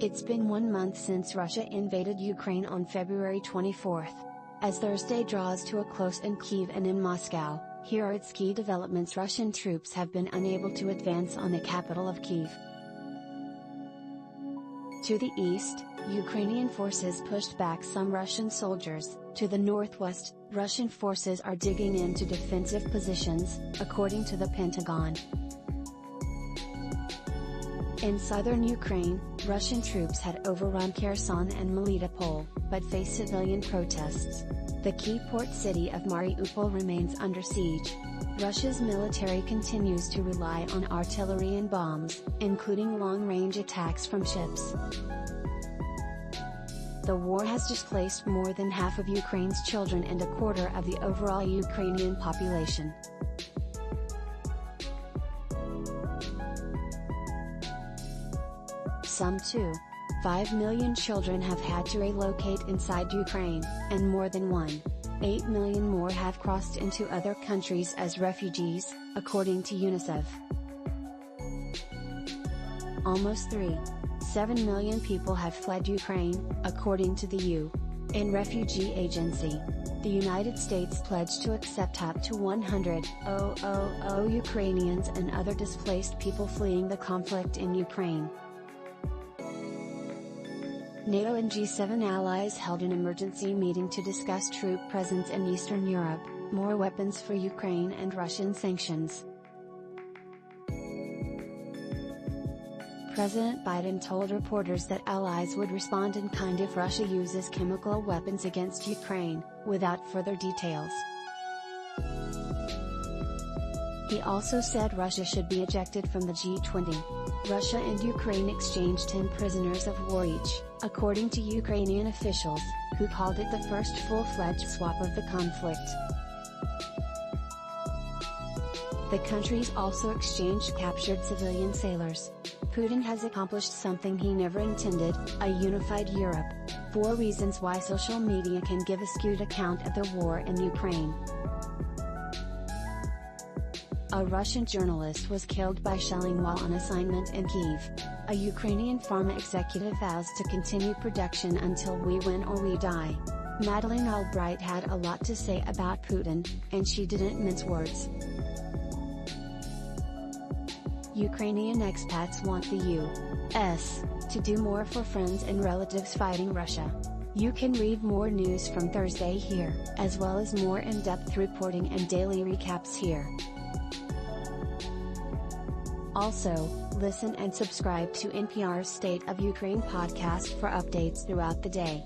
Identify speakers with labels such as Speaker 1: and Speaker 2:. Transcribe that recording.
Speaker 1: It's been 1 month since Russia invaded Ukraine on February 24. As Thursday draws to a close in Kyiv and in Moscow, here are its key developments. Russian troops have been unable to advance on the capital of Kyiv. To the east, Ukrainian forces pushed back some Russian soldiers. To the northwest, Russian forces are digging into defensive positions, according to the Pentagon. In southern Ukraine, Russian troops had overrun Kherson and Melitopol, but face civilian protests. The key port city of Mariupol remains under siege. Russia's military continues to rely on artillery and bombs, including long-range attacks from ships. The war has displaced more than half of Ukraine's children and a quarter of the overall Ukrainian population. Some 2.5 million children have had to relocate inside Ukraine, and more than 1.8 million more have crossed into other countries as refugees, according to UNICEF. Almost 3.7 million people have fled Ukraine, according to the UN Refugee Agency. The United States pledged to accept up to 100,000 Ukrainians and other displaced people fleeing the conflict in Ukraine. NATO and G7 allies held an emergency meeting to discuss troop presence in Eastern Europe, more weapons for Ukraine and Russian sanctions. President Biden told reporters that allies would respond in kind if Russia uses chemical weapons against Ukraine, without further details. He also said Russia should be ejected from the G20. Russia and Ukraine exchanged 10 prisoners of war each, according to Ukrainian officials, who called it the first full-fledged swap of the conflict. The countries also exchanged captured civilian sailors. Putin has accomplished something he never intended, a unified Europe. 4 reasons why social media can give a skewed account of the war in Ukraine. A Russian journalist was killed by shelling while on assignment in Kyiv. A Ukrainian pharma executive vows to continue production until we win or we die. Madeleine Albright had a lot to say about Putin, and she didn't mince words. Ukrainian expats want the U.S. to do more for friends and relatives fighting Russia. You can read more news from Thursday here, as well as more in-depth reporting and daily recaps here. Also, listen and subscribe to NPR's State of Ukraine podcast for updates throughout the day.